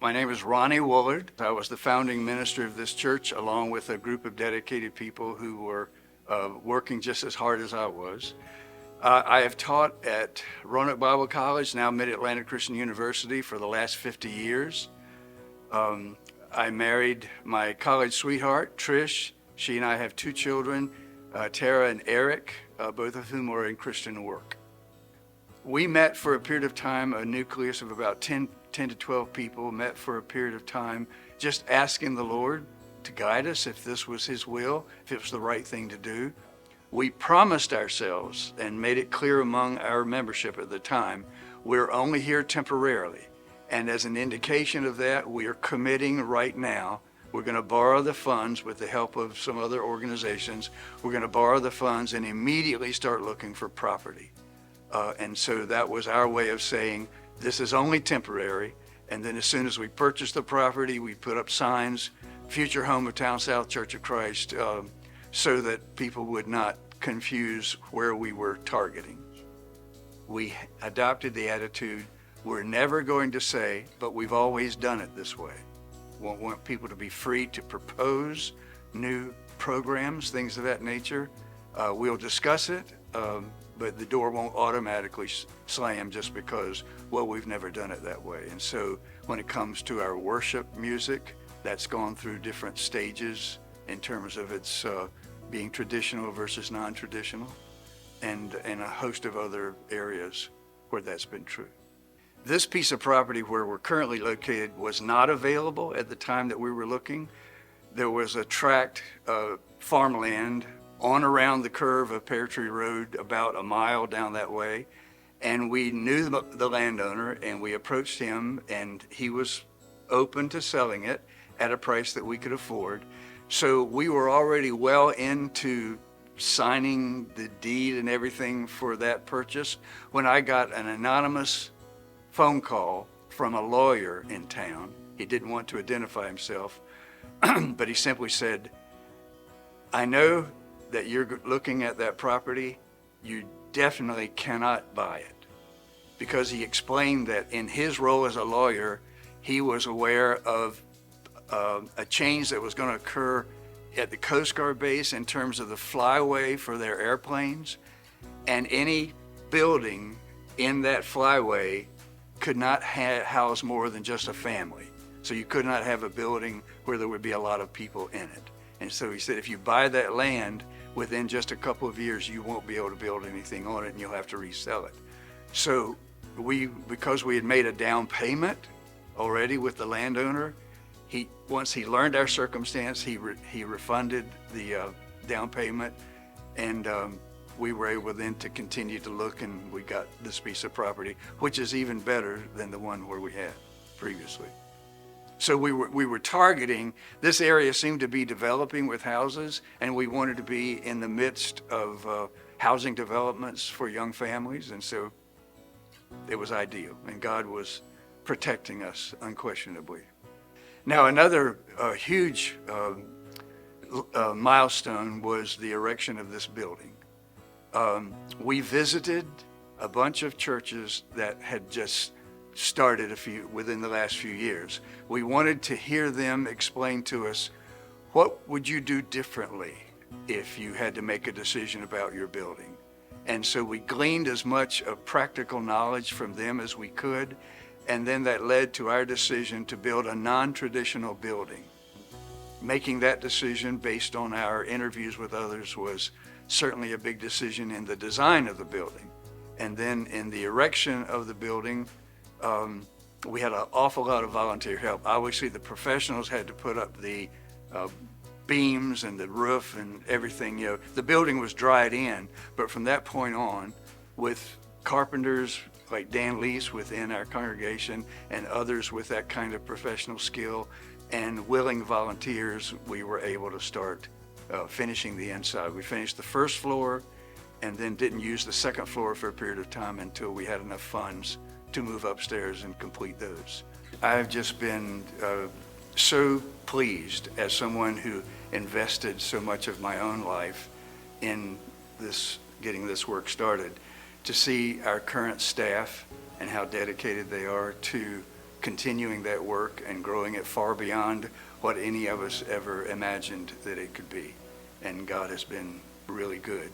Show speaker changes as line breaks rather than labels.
My name is Ronnie Woolard. I was the founding minister of this church along with a group of dedicated people who were working just as hard as I was. I have taught at Roanoke Bible College, now Mid-Atlantic Christian University, for the last 50 years. I married my college sweetheart, Trish. She and I have two children, Tara and Eric, both of whom are in Christian work. We met for a period of time, a nucleus of about 10 to 12 people, met for a period of time, just asking the Lord to guide us if this was His will, if it was the right thing to do. We promised ourselves and made it clear among our membership at the time, we're only here temporarily. And as an indication of that, we are committing right now. We're going to borrow the funds with the help of some other organizations. We're going to borrow the funds and immediately start looking for property. And so that was our way of saying, this is only temporary. And then as soon as we purchased the property, we put up signs, future home of Towne South Church of Christ, so that people would not confuse where we were targeting. We adopted the attitude, we're never going to say, but we've always done it this way. We want people to be free to propose new programs, things of that nature. We'll discuss it, but the door won't automatically slam just because, well, we've never done it that way. And so when it comes to our worship music, that's gone through different stages in terms of its being traditional versus non-traditional, and a host of other areas where that's been true. This piece of property where we're currently located was not available at the time that we were looking. There was a tract of farmland on around the curve of Pear Tree Road, about a mile down that way. And we knew the landowner, and we approached him, and he was open to selling it at a price that we could afford. So we were already well into signing the deed and everything for that purchase when I got an anonymous phone call from a lawyer in town. He didn't want to identify himself, but he simply said, I know that you're looking at that property, you definitely cannot buy it. Because he explained that in his role as a lawyer, he was aware of a change that was going to occur at the Coast Guard base in terms of the flyway for their airplanes, and any building in that flyway could not house more than just a family. So you could not have a building where there would be a lot of people in it. And so he said, if you buy that land, within just a couple of years, you won't be able to build anything on it and you'll have to resell it. So because we had made a down payment already with the landowner, once he learned our circumstance, he refunded the down payment, and we were able then to continue to look, and we got this piece of property, which is even better than the one where we had previously. So we were targeting, this area seemed to be developing with houses, and we wanted to be in the midst of housing developments for young families, and so it was ideal, and God was protecting us unquestionably. Now, another huge milestone was the erection of this building. We visited a bunch of churches that had just started within the last few years. We wanted to hear them explain to us, what would you do differently if you had to make a decision about your building? And so we gleaned as much of practical knowledge from them as we could, and then that led to our decision to build a non-traditional building. Making that decision based on our interviews with others was certainly a big decision in the design of the building. And then in the erection of the building, we had an awful lot of volunteer help. Obviously, the professionals had to put up the beams and the roof and everything. The building was dried in, but from that point on, with carpenters like Dan Lease within our congregation and others with that kind of professional skill and willing volunteers, we were able to start finishing the inside. We finished the first floor and then didn't use the second floor for a period of time until we had enough funds to move upstairs and complete those. I've just been so pleased as someone who invested so much of my own life in getting this work started, to see our current staff and how dedicated they are to continuing that work and growing it far beyond what any of us ever imagined that it could be. And God has been really good.